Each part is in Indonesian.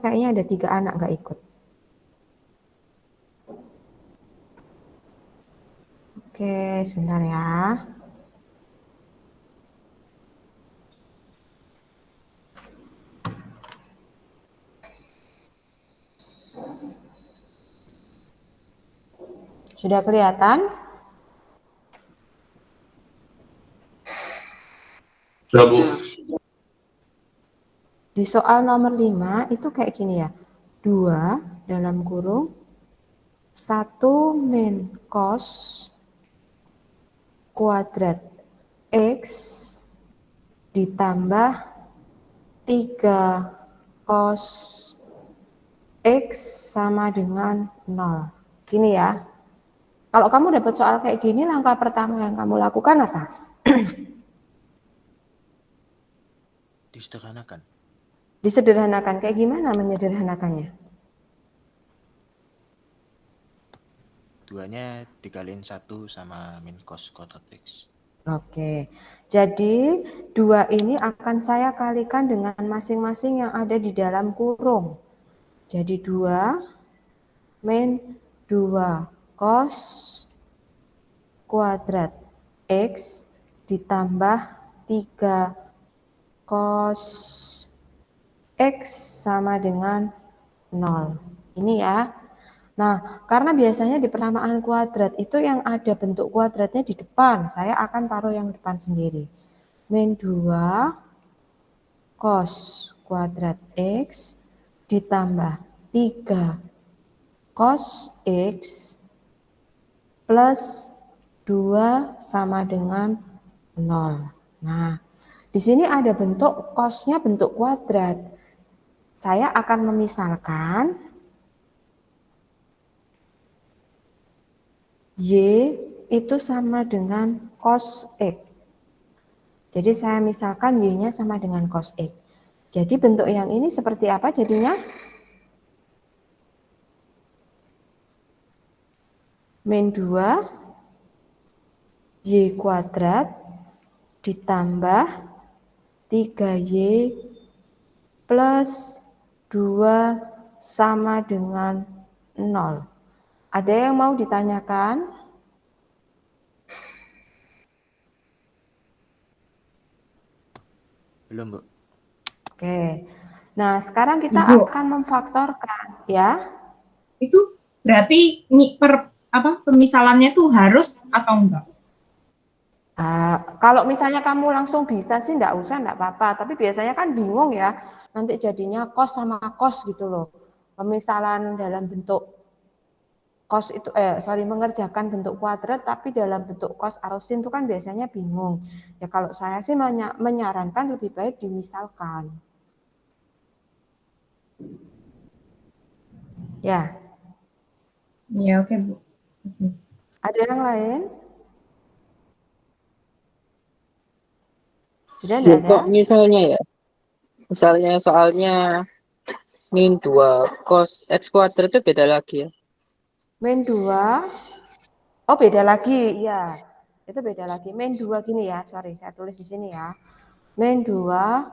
kayaknya ada 3 anak nggak ikut. Oke, sebentar ya. Sudah kelihatan? Sudah, Bu. Di soal nomor 5 itu kayak gini ya. 2 dalam kurung 1 min cos kuadrat X ditambah 3 cos X sama dengan 0. Gini ya. Kalau kamu dapat soal kayak gini, langkah pertama yang kamu lakukan apa? Disederhanakan. Disederhanakan. Kayak gimana menyederhanakannya? 2-nya dikaliin 1 sama min cos kuadrat X. Oke, jadi 2 ini akan saya kalikan dengan masing-masing yang ada di dalam kurung. Jadi 2 min 2 cos kuadrat X ditambah 3 cos X sama dengan 0. Ini ya. Nah, karena biasanya di persamaan kuadrat itu yang ada bentuk kuadratnya di depan, saya akan taruh yang depan sendiri. Min 2 cos kuadrat X ditambah 3 cos X plus 2 sama dengan 0. Nah, di sini ada bentuk cosnya bentuk kuadrat. Saya akan memisalkan Y itu sama dengan cos X. Jadi saya misalkan Y-nya sama dengan cos X. Jadi bentuk yang ini seperti apa jadinya? Min 2 Y kuadrat ditambah 3Y plus 2 sama dengan 0. Ada yang mau ditanyakan? Belum, Bu. Oke. Nah, sekarang kita Ibu, akan memfaktorkan ya. itu berarti pemisalannya tuh harus atau enggak? Kalau misalnya kamu langsung bisa sih enggak usah, enggak apa-apa. Tapi biasanya kan bingung ya, nanti jadinya cos sama cos gitu loh. Pemisalan dalam bentuk cos itu, mengerjakan bentuk kuadrat tapi dalam bentuk cos atau sin itu kan biasanya bingung. Ya kalau saya sih menyarankan lebih baik dimisalkan. Ya, Ya, oke, Bu. Makasih. ada yang lain? Sudah Loh, enggak ada? kok misalnya soalnya min 2 cos X kuadrat itu beda lagi ya? Min 2, oh beda lagi, ya. Itu beda lagi. Min 2 gini ya, sorry, saya tulis di sini ya. Min 2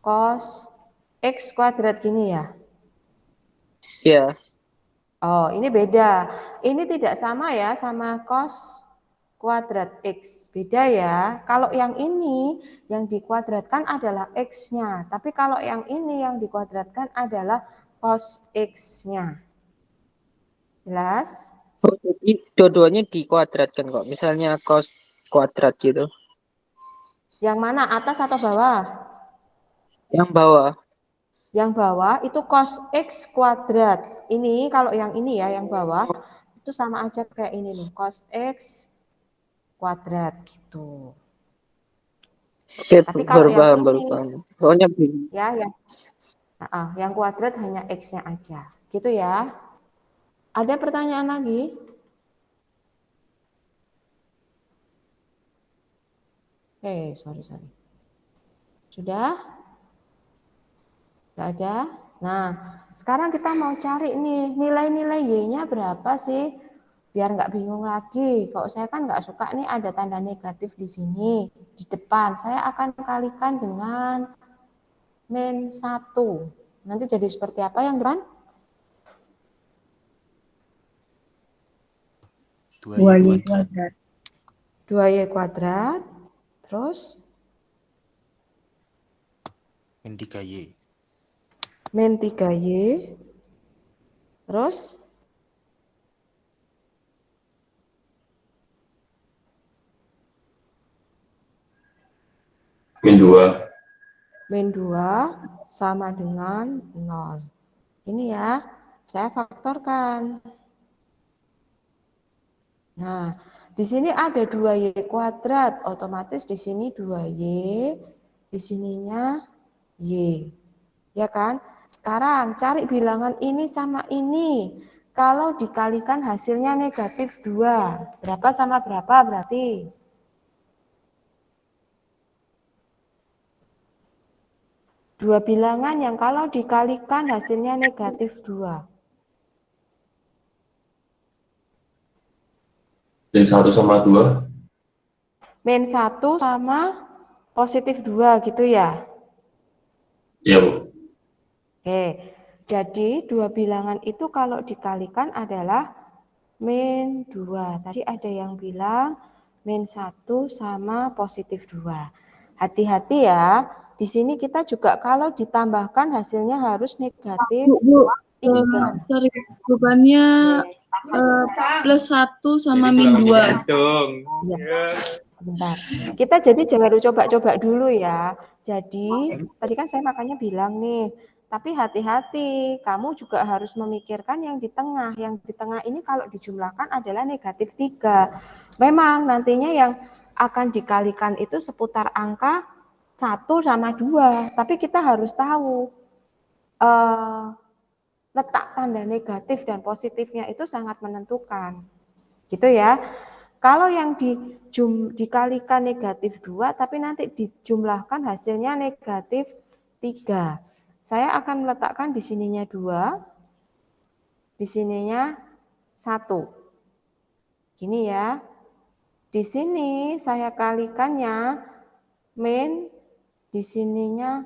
cos X kuadrat gini ya. Ya, Oh, ini beda. Ini tidak sama ya sama cos kuadrat X. Beda ya. Kalau yang ini yang dikuadratkan adalah X-nya. Tapi kalau yang ini yang dikuadratkan adalah cos X-nya. Jelas? oh, jadi dua-duanya dikuadratkan kok. Misalnya cos kuadrat gitu. Yang mana, atas atau bawah? Yang bawah. Yang bawah itu cos X kuadrat. Ini kalau yang ini ya, yang bawah itu sama aja kayak ini loh, cos X kuadrat gitu. Oke, Tapi kalau baru yang paham, baru ini paham. Pokoknya bingung. ya, yang kuadrat hanya X-nya aja. Gitu ya. Ada pertanyaan lagi? Sorry. Sudah? Nggak ada? Nah, sekarang kita mau cari nih, nilai-nilai Y-nya berapa sih? Biar nggak bingung lagi. Kalau saya kan nggak suka nih ada tanda negatif di sini, di depan. Saya akan kalikan dengan min 1. Nanti jadi seperti apa yang depan? 2Y 2Y kuadrat. kuadrat. 2Y kuadrat, terus Min 3Y. min 3Y, terus Min 2. min 2 sama dengan 0. Ini ya, saya faktorkan. Nah, di sini ada 2Y kuadrat, otomatis di sini 2Y, di sininya Y. Ya kan? Sekarang cari bilangan ini sama ini. Kalau dikalikan hasilnya negatif 2. Berapa sama berapa berarti? Dua bilangan yang kalau dikalikan hasilnya negatif 2. Min 1 sama 2. Min 1 sama positif 2 gitu ya. Iya, Bu. Oke, jadi dua bilangan itu kalau dikalikan adalah min 2. Tadi ada yang bilang min 1 sama positif 2. Hati-hati ya, di sini kita juga kalau ditambahkan hasilnya harus negatif Bu, 3. sorry, jawabannya plus 1 sama min 2. Ya, sebentar. Kita jadi jangan coba-coba dulu ya. Jadi, tadi kan saya makanya bilang nih, tapi hati-hati, kamu juga harus memikirkan yang di tengah. Yang di tengah ini kalau dijumlahkan adalah negatif 3. Memang nantinya yang akan dikalikan itu seputar angka 1 sama 2. Tapi kita harus tahu letak tanda negatif dan positifnya itu sangat menentukan. Gitu ya. Kalau yang dikalikan negatif 2, tapi nanti dijumlahkan hasilnya negatif 3. Saya akan meletakkan di sininya 2, di sininya 1. Gini ya. Di sini saya kalikannya min, di sininya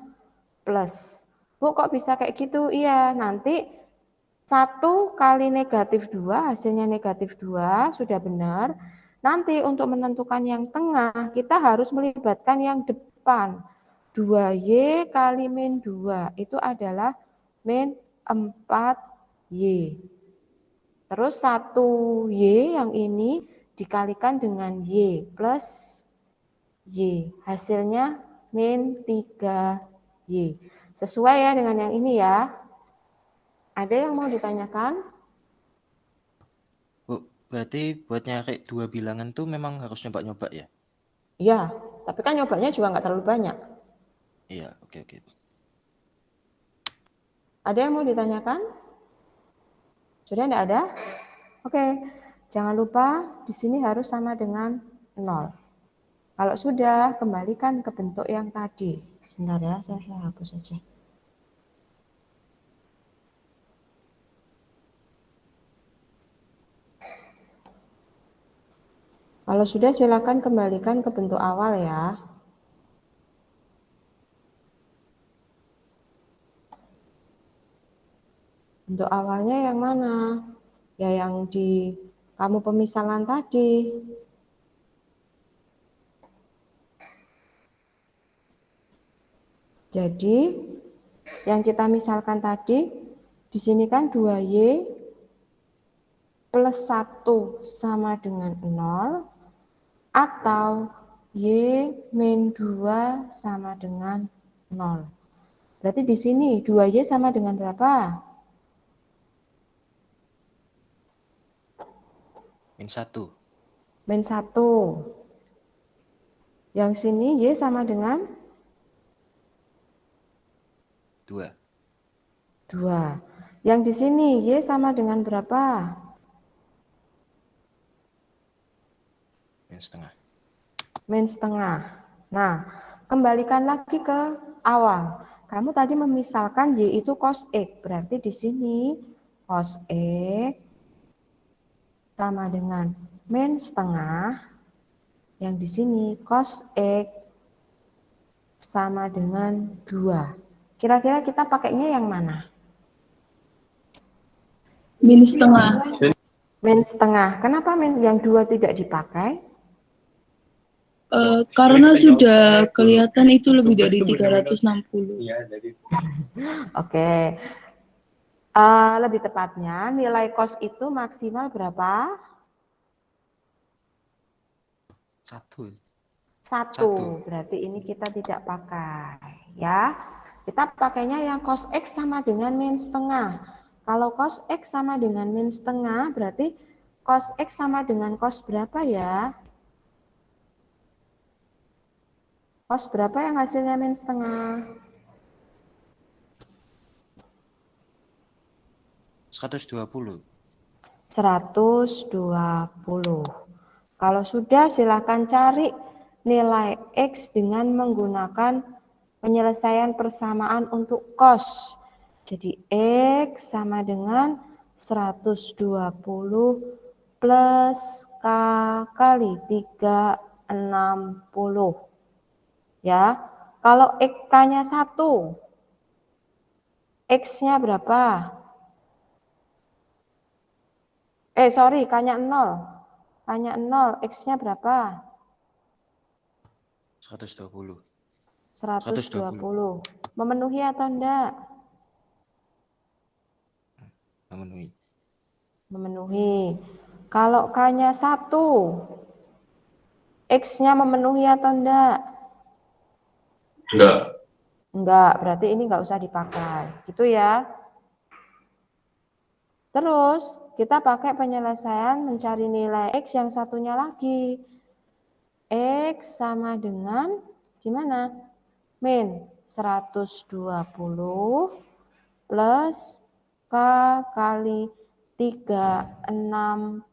plus. Bu, kok bisa kayak gitu? Iya, nanti 1 kali negatif 2, hasilnya negatif 2, sudah benar. Nanti untuk menentukan yang tengah, kita harus melibatkan yang depan. 2Y kali min 2, itu adalah min 4Y. Terus 1Y yang ini dikalikan dengan Y plus Y. Hasilnya min 3Y. Sesuai ya dengan yang ini ya. Ada yang mau ditanyakan? Bu, berarti buat nyari dua bilangan tuh memang harus nyoba-nyoba ya? Iya, tapi kan nyobanya juga nggak terlalu banyak. Iya, oke. Ada yang mau ditanyakan? Sudah enggak ada? Oke, jangan lupa di sini harus sama dengan 0. Kalau sudah, kembalikan ke bentuk yang tadi. Sebentar ya, saya hapus saja. Kalau sudah, silakan kembalikan ke bentuk awal ya. Bentuk awalnya yang mana? Ya yang di kamu pemisalan tadi. Jadi, yang kita misalkan tadi, di sini kan 2Y plus 1 sama dengan 0, atau Y min 2 sama dengan 0. Berarti di sini 2Y sama dengan berapa? Min 1. Min 1. Yang sini Y sama dengan 2. 2. Yang di sini Y sama dengan berapa? Min setengah. Min setengah. Nah, kembalikan lagi ke awal. Kamu tadi memisalkan Y itu cos X. Berarti di sini cos X sama dengan min setengah. Yang di sini cos X sama dengan 2. Kira-kira kita pakainya yang mana? Min setengah. Min setengah. Kenapa min yang 2 tidak dipakai? Karena sudah kelihatan itu lebih dari 360. Oke. Lebih tepatnya nilai kos itu maksimal berapa? 1. Satu. Berarti ini kita tidak pakai, ya. Kita pakainya yang cos X sama dengan min setengah. Kalau cos X sama dengan min setengah, berarti cos X sama dengan cos berapa ya? Cos berapa yang hasilnya min setengah? 120. 120. Kalau sudah, silakan cari nilai X dengan menggunakan penyelesaian persamaan untuk cos. Jadi X sama dengan 120 plus K kali 360. Ya, kalau K-nya 1, X-nya berapa? K-nya 0. K-nya 0, X-nya berapa? 120. 120. Memenuhi atau enggak? Memenuhi. Memenuhi. Kalau K-nya 1, X-nya memenuhi atau enggak? Enggak. Enggak, berarti ini enggak usah dipakai. Gitu ya. Terus, kita pakai penyelesaian mencari nilai X yang satunya lagi. X sama dengan, gimana? Min 120 plus K kali 360.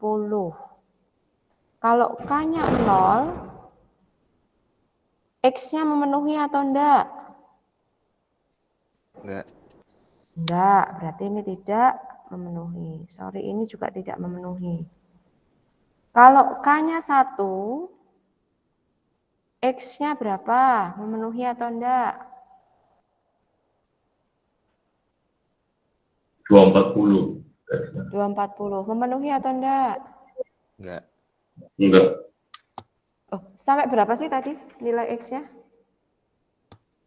Kalau K-nya 0, X-nya memenuhi atau enggak? Enggak. Enggak, berarti ini tidak memenuhi. Sorry, ini juga tidak memenuhi. Kalau K-nya 1, X-nya berapa? Memenuhi atau enggak? 240. 240. Memenuhi atau enggak? Enggak. Enggak. Oh, sampai berapa sih tadi nilai X-nya?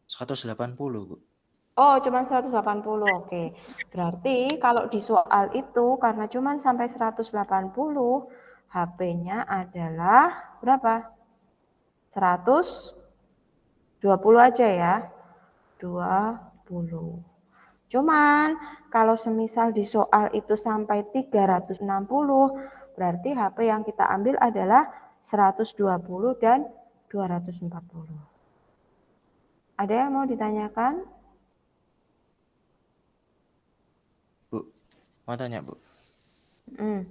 180, Bu. Oh, cuma 180. Oke. Berarti kalau di soal itu karena cuma sampai 180, HP-nya adalah berapa? 120 aja ya. 20. Cuman kalau semisal di soal itu sampai 360, berarti HP yang kita ambil adalah 120 dan 240. Ada yang mau ditanyakan? Bu, mau tanya, Bu. Hmm.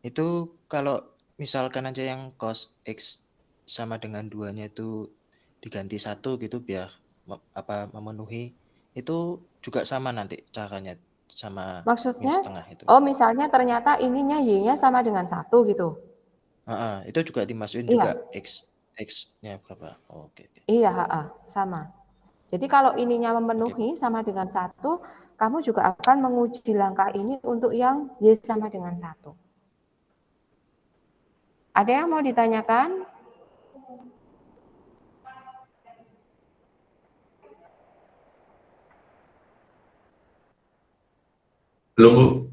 Itu kalau misalkan aja yang cos X sama dengan 2-nya itu diganti 1 gitu biar memenuhi, itu juga sama nanti caranya sama min Maksudnya? setengah itu. Oh, misalnya ternyata ininya Y-nya sama dengan 1 gitu. Itu juga dimasukin Iya. juga X-nya berapa? Oh, oke. Iya, sama. Jadi kalau ininya memenuhi sama dengan 1, kamu juga akan menguji langkah ini untuk yang Y sama dengan 1. Ada yang mau ditanyakan? Belum, Bu.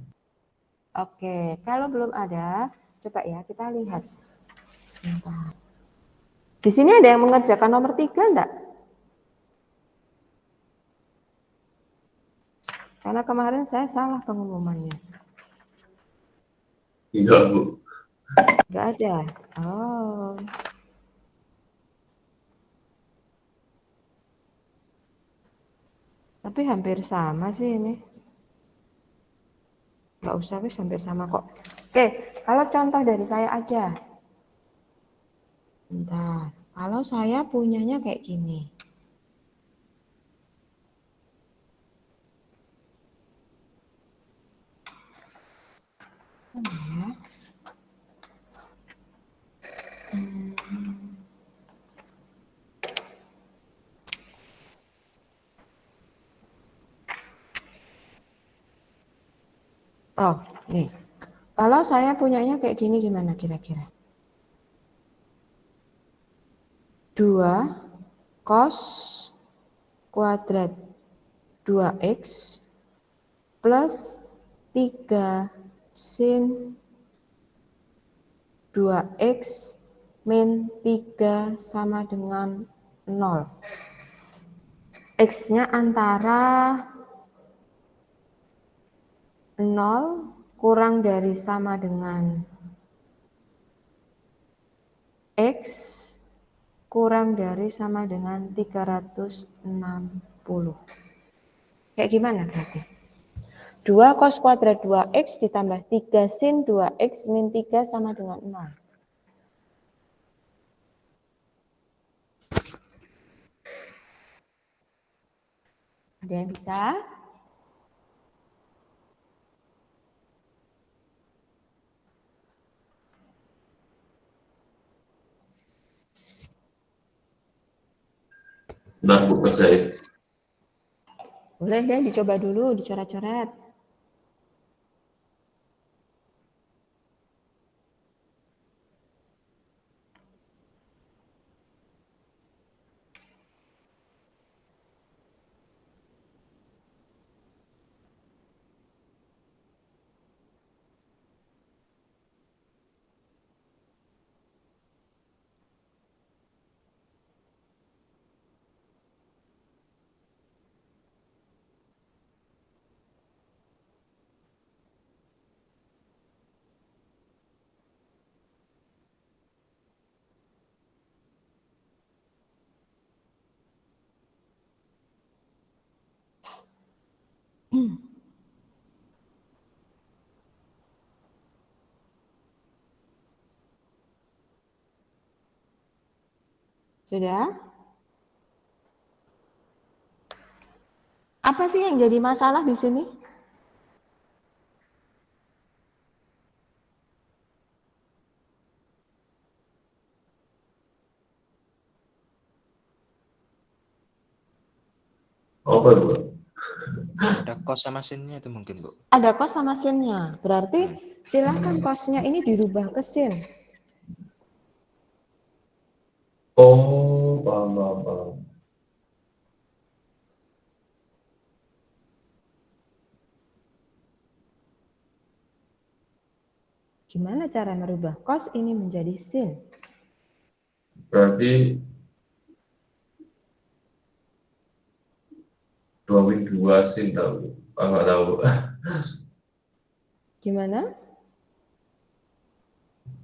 Oke, kalau belum ada, coba ya kita lihat. Sebentar. Di sini ada yang mengerjakan nomor 3 enggak? Karena kemarin saya salah pengumumannya. Enggak, Bu. Enggak ada. Oh. Tapi hampir sama sih ini. Enggak usah, wis hampir sama kok. Oke, kalau contoh dari saya aja. Bentar, kalau saya punyanya kayak gini. Ya. Oh, nih. Kalau saya punyanya kayak gini gimana kira-kira? 2 cos kuadrat 2x plus 3 sin 2x min 3 sama dengan 0. X-nya antara 0 kurang dari sama dengan X kurang dari sama dengan 360. Kayak gimana berarti? 2 cos kuadrat 2x ditambah 3 sin 2x min 3 sama dengan 0. Ada yang bisa? Bentar Bu, kerjain. Boleh deh dicoba dulu, dicoret-coret. Sudah? Apa sih yang jadi masalah di sini? Apa Bu? Ada cos sama sinnya itu mungkin, Bu. Ada cos sama sin-nya. Berarti silakan cos-nya ini dirubah ke sin. Oh, paham. Gimana cara merubah cos ini menjadi sin? Berarti 2 sin tahu. Nggak tahu. Gimana?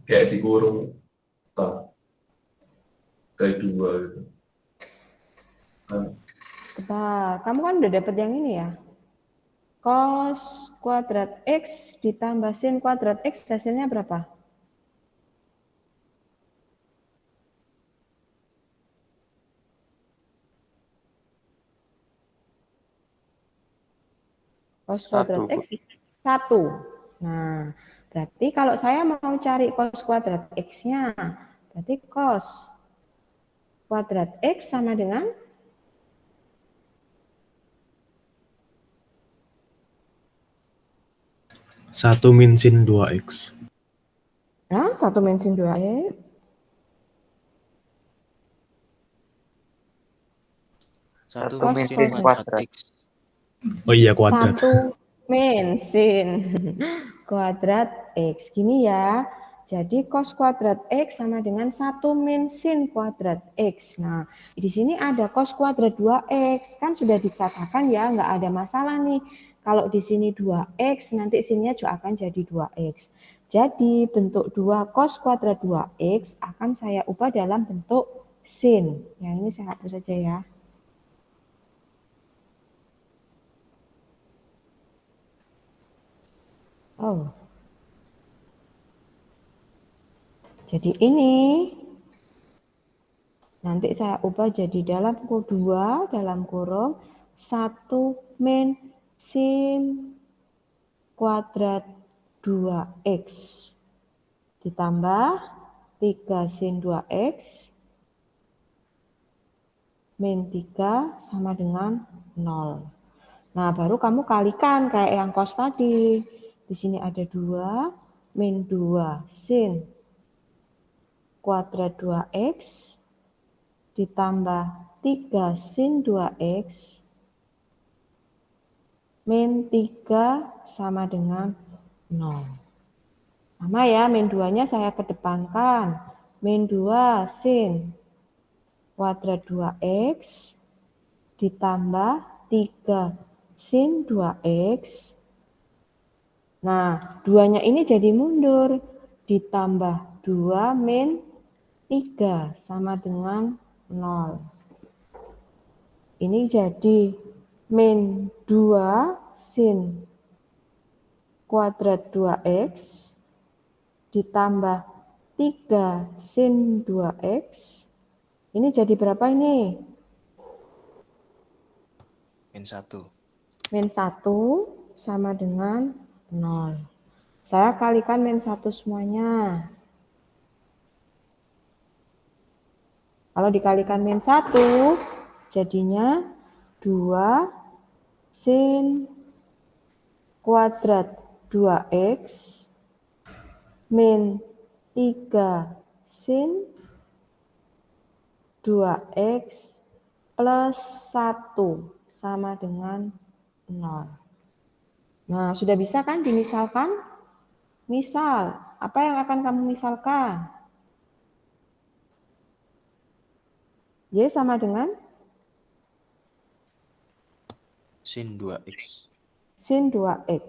Kayak dikurung. Kayak 2 gitu. Bentar, kamu kan udah dapet yang ini ya. Cos kuadrat X ditambah sin kuadrat X hasilnya berapa? Cos kuadrat X 1. Nah, berarti kalau saya mau cari cos kuadrat X-nya, berarti cos kuadrat X sama dengan 1 min sin 2x. 1 min sin 2X. Satu Cos min sin kuadrat X. Oh iya, kuadrat. 1 min sin kuadrat X. Gini ya. Jadi cos kuadrat X sama dengan 1 min sin kuadrat X. Nah, di sini ada cos kuadrat 2X. Kan sudah dikatakan ya, nggak ada masalah nih. Kalau di sini 2X, nanti sinnya juga akan jadi 2X. Jadi bentuk 2 cos kuadrat 2X akan saya ubah dalam bentuk sin. Yang ini saya hapus saja ya. Oh. Jadi ini nanti saya ubah jadi dalam kurung 2 dalam kurung 1 min sin kuadrat 2x ditambah 3 sin 2x min 3 sama dengan 0. Nah, baru kamu kalikan kayak yang cos tadi. Di sini ada 2, min 2 sin kuadrat 2x ditambah 3 sin 2x min 3 sama dengan 0. Sama ya, min 2-nya saya kedepankan. Min 2 sin kuadrat 2x ditambah 3 sin 2x. Nah, 2-nya ini jadi mundur. Ditambah 2 min 3 sama dengan 0. Ini jadi min 2 sin kuadrat 2x ditambah 3 sin 2x. Ini jadi berapa ini? Min 1. Min 1 sama dengan 0. Saya kalikan min 1 semuanya. Kalau dikalikan min 1, jadinya 2 sin kuadrat 2x min 3 sin 2x plus 1 sama dengan 0. Nah, sudah bisa kan dimisalkan? Misal, apa yang akan kamu misalkan? Y sama dengan Sin 2x. sin 2x.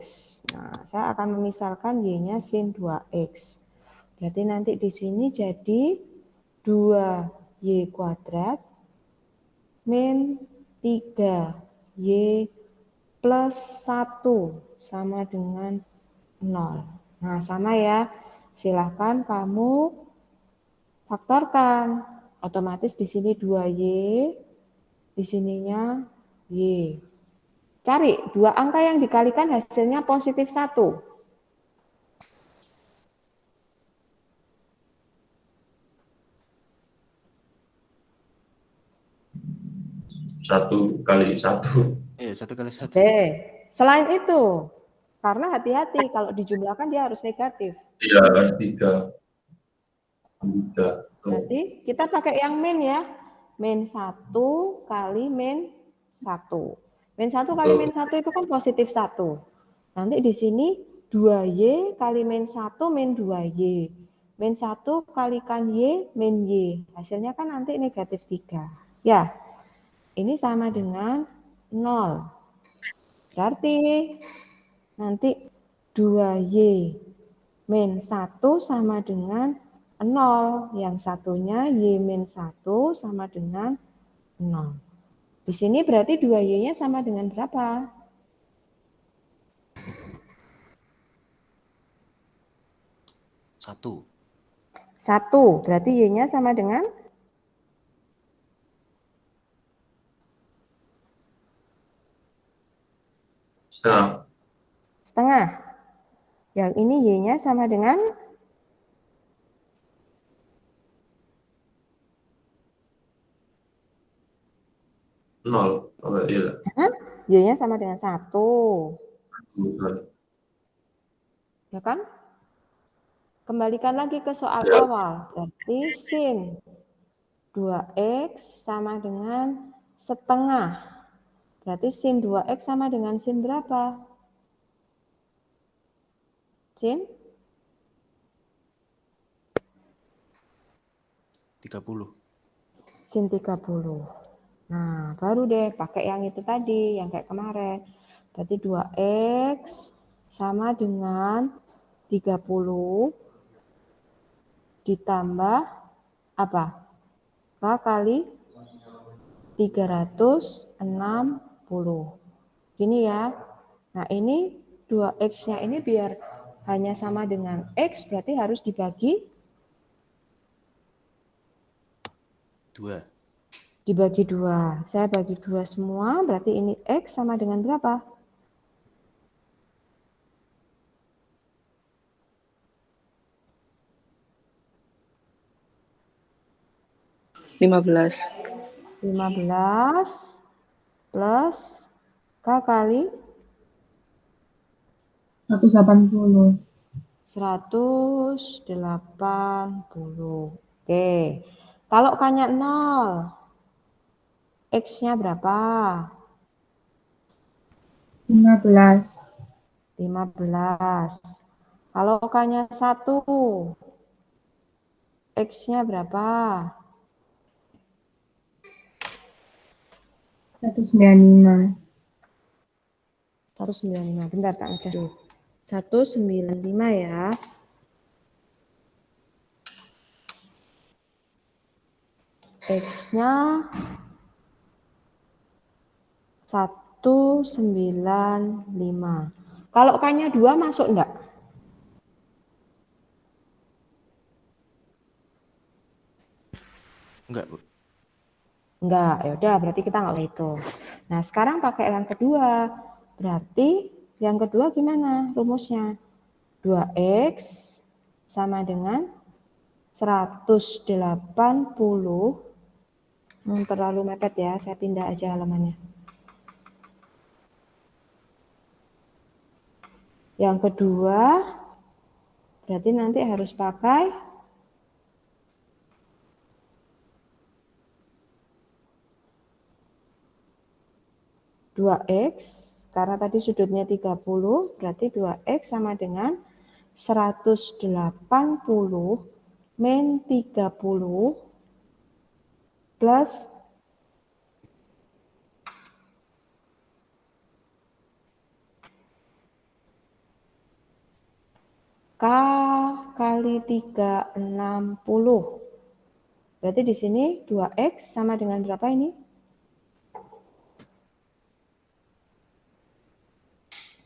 Nah, saya akan memisalkan Y-nya sin 2x. Berarti nanti di sini jadi 2Y kuadrat min 3Y plus 1 sama dengan 0. Nah, sama ya. Silahkan kamu faktorkan. Otomatis di sini 2Y, di sininya Y. Cari 2 angka yang dikalikan hasilnya positif 1. Satu kali satu. 1 kali 1. Oke. Selain itu, karena hati-hati kalau dijumlahkan dia harus negatif. Iya, harus 3. 3. Berarti kita pakai yang min ya. Min 1 kali min 1. Min 1 kali min 1 itu kan positif 1. Nanti di sini 2Y kali min 1 min 2Y. Min 1 kalikan Y min Y. Hasilnya kan nanti negatif 3. Ya, ini sama dengan 0. Berarti nanti 2Y min 1 sama dengan 0. Yang satunya Y min 1 sama dengan 0. Di sini berarti 2Y-nya sama dengan berapa? 1. 1. Berarti Y-nya sama dengan? Setengah. Setengah. Yang ini Y-nya sama dengan? 0. Oh, iya. Y-nya sama dengan 1. Ya kan? Kembalikan lagi ke soal Ya. awal. Berarti sin 2x sama dengan setengah. Berarti sin 2x sama dengan sin berapa? Sin 30. sin 30. Nah, baru deh pakai yang itu tadi, yang kayak kemarin. Berarti 2x sama dengan 30 ditambah apa? K kali 360. Gini ya. Nah, ini 2x-nya ini biar hanya sama dengan x, berarti harus dibagi 2. Dibagi 2. Saya bagi 2 semua, berarti ini X sama dengan berapa? Lima 15 plus K kali 180. 180. Oke. Kalau K-nya 0, X-nya berapa? 15. 15. Kalau K-nya 1, X-nya berapa? 195. 195. Bentar, tak ngecek dulu. 195 ya. X-nya 195. Kalau K-nya 2 masuk enggak? Enggak, Bu. Enggak, ya udah berarti kita nggak boleh hitung. Nah, sekarang pakai yang kedua. Berarti yang kedua gimana rumusnya? 2X sama dengan 180. Terlalu mepet ya, saya pindah aja halamannya. Yang kedua, berarti nanti harus pakai 2X, karena tadi sudutnya 30, berarti 2X sama dengan 180 min 30 plus K kali 360. Berarti di sini 2X sama dengan berapa ini?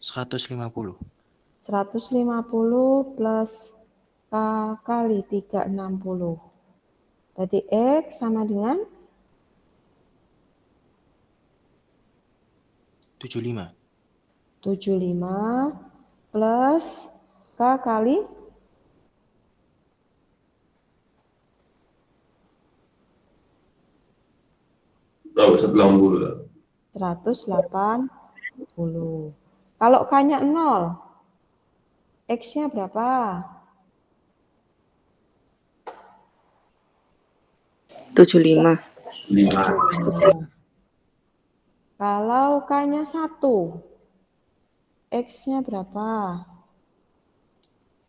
150. 150 plus K kali 360. Berarti X sama dengan 75. 75 plus K kali 180. 180. Kalau K-nya 0, X-nya berapa? 75. 5. Kalau K-nya 1, X-nya berapa?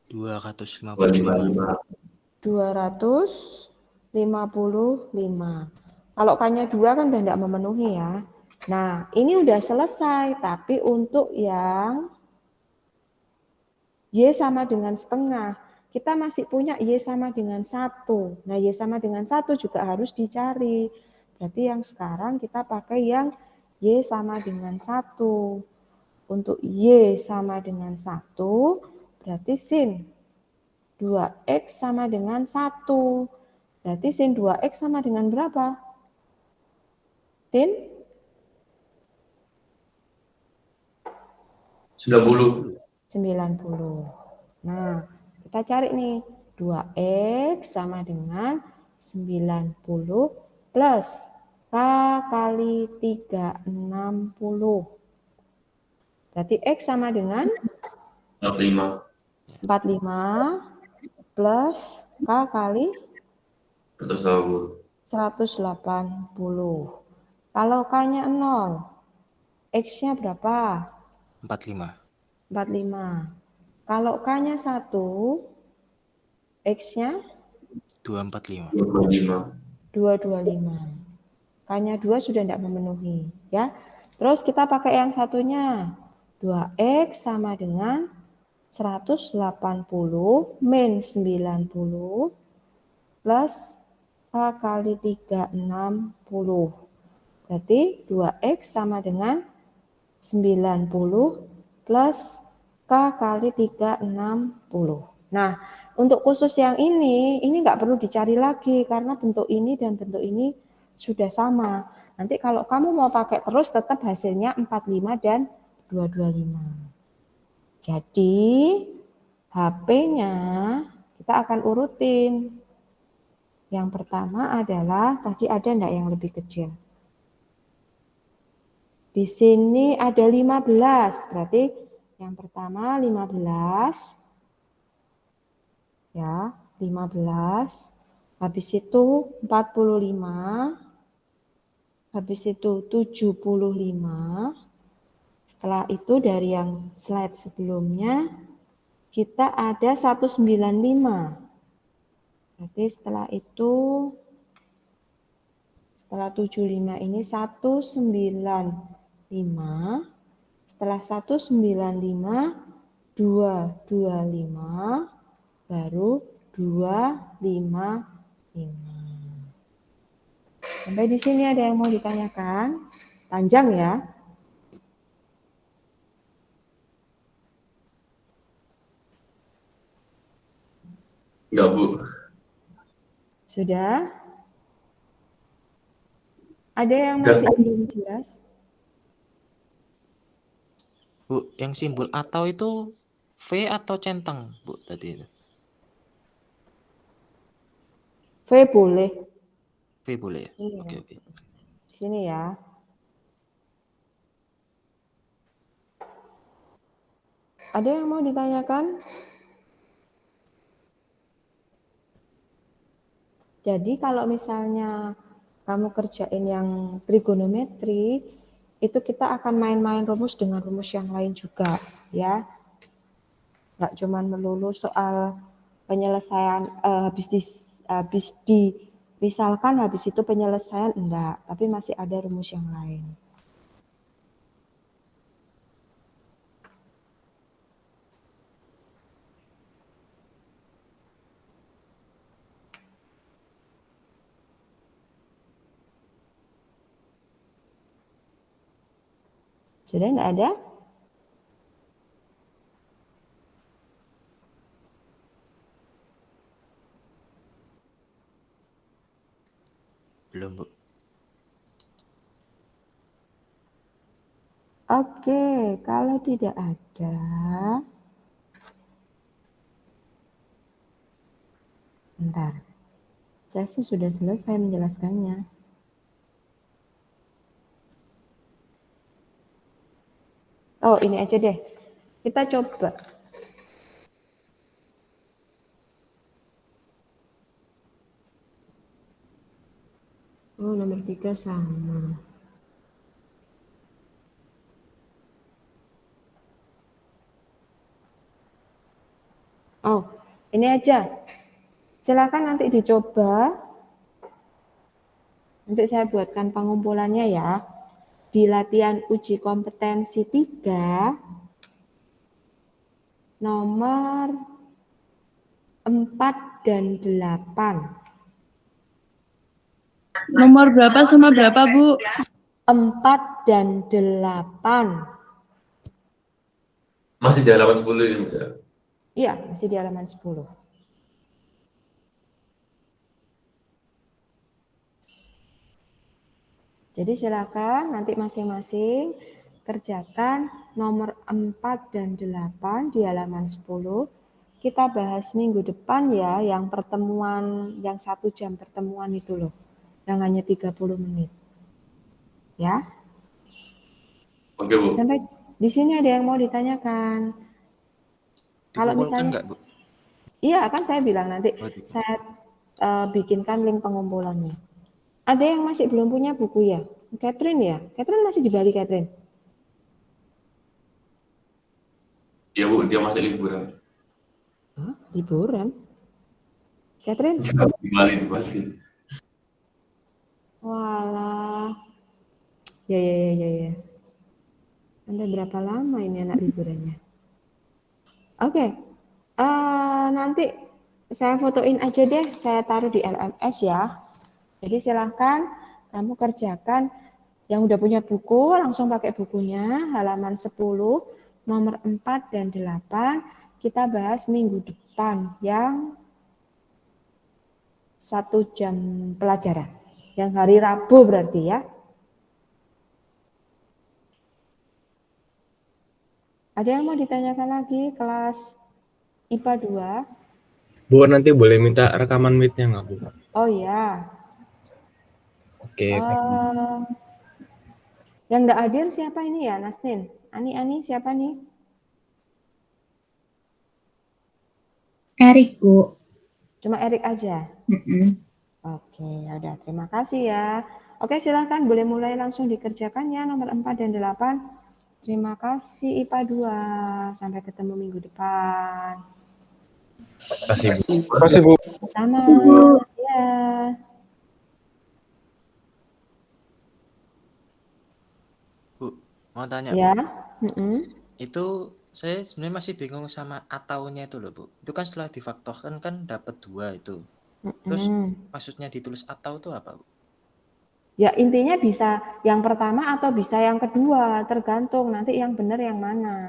255. 255. Kalau K-nya 2 kan udah tidak memenuhi ya. Nah, ini udah selesai, tapi untuk yang Y sama dengan setengah, kita masih punya Y sama dengan 1. Nah, Y sama dengan 1 juga harus dicari. Berarti yang sekarang kita pakai yang Y sama dengan 1. Untuk Y sama dengan 1, berarti sin 2X sama dengan 1. Berarti sin 2X sama dengan berapa? Sin 90. 90. Nah, kita cari nih. 2X sama dengan 90 plus K kali 360. Berarti X sama dengan 45. 45 plus K kali 180. 180. Kalau K-nya 0, X-nya berapa? 45. 45. Kalau K-nya 1, X-nya 245. 25. 225. K-nya 2 sudah tidak memenuhi. Ya. Terus kita pakai yang satunya. 2X sama dengan 180 min 90 plus K kali 360. Berarti 2X sama dengan 90 plus K kali 360. Nah, untuk khusus yang ini nggak perlu dicari lagi karena bentuk ini dan bentuk ini sudah sama. Nanti kalau kamu mau pakai terus tetap hasilnya 45 dan 225. Jadi HP-nya kita akan urutin. Yang pertama adalah tadi ada enggak yang lebih kecil? Di sini ada 15, berarti Yang pertama 15. Ya, 15. Habis itu 45. Habis itu 75. Setelah itu dari yang slide sebelumnya kita ada 195. Berarti setelah itu setelah 75 ini 195. Setelah 195 225 baru 255. Sampai di sini ada yang mau ditanyakan? Panjang ya. Enggak, Bu. Sudah? Ada yang masih belum jelas? Bu, yang simbol atau itu V atau centang, Bu, tadi itu? V boleh. V boleh ya? Iya. Oke, oke. Di sini ya. Ada yang mau ditanyakan? Jadi kalau misalnya kamu kerjain yang trigonometri, itu kita akan main-main rumus dengan rumus yang lain juga, ya. Nggak cuma melulu soal penyelesaian habis misalkan habis itu penyelesaian enggak, tapi masih ada rumus yang lain. Sudah enggak ada? Belum, Bu. Oke, kalau tidak ada, bentar. Saya sih sudah selesai menjelaskannya. Oh, ini aja deh. Kita coba. Oh, nomor 3 sama. Oh, ini aja. Silakan nanti dicoba. Nanti saya buatkan pengumpulannya ya. Di latihan uji kompetensi 3, nomor 4 dan 8. Nomor berapa sama berapa, Bu? 4 dan 8. Masih di halaman 10 ini, Bu, ya? Iya, masih di halaman 10. Jadi silakan nanti masing-masing kerjakan nomor 4 dan 8 di halaman 10. Kita bahas minggu depan ya, yang pertemuan, yang 1 jam pertemuan itu loh. Yang hanya 30 menit. Ya. Oke, Bu. Sampai di sini ada yang mau ditanyakan. Kalau Dikumpulkan misalnya, nggak, Bu? iya kan saya bilang nanti Oh, tidak. saya bikinkan link pengumpulannya. Ada yang masih belum punya buku ya? Catherine ya? Catherine masih di Bali, Catherine? Iya, Bu, dia masih liburan. Hah? Liburan? Catherine? Di Bali pasti. Walah. Ya. Sampai berapa lama ini anak liburannya? Oke. Nanti saya fotoin aja deh, saya taruh di LMS ya. Jadi silahkan kamu kerjakan yang udah punya buku, langsung pakai bukunya, halaman 10, nomor 4 dan 8, kita bahas minggu depan yang 1 jam pelajaran. Yang hari Rabu berarti ya. Ada yang mau ditanyakan lagi kelas IPA 2? Bu, nanti boleh minta rekaman meet-nya nggak, Bu? Oh ya. Oke, Yang nggak hadir siapa ini ya, Nasnin? Ani siapa nih? Erik, Bu. Cuma Erik aja. Mm-mm. Oke, ya udah, terima kasih ya. Oke, silahkan boleh mulai langsung dikerjakan ya nomor 4 dan 8. Terima kasih IPA 2. Sampai ketemu minggu depan. Kasih, Bu. Makasih, Bu. Sama. Ya. Bu, mau tanya, Ya. Bu. Mm-mm. Itu saya sebenarnya masih bingung sama ataunya itu loh, Bu. Itu kan setelah difaktorkan kan dapat 2 itu. Terus Mm-mm. maksudnya ditulis atau itu apa, Bu? Ya intinya bisa yang pertama atau bisa yang kedua, tergantung nanti yang benar yang mana.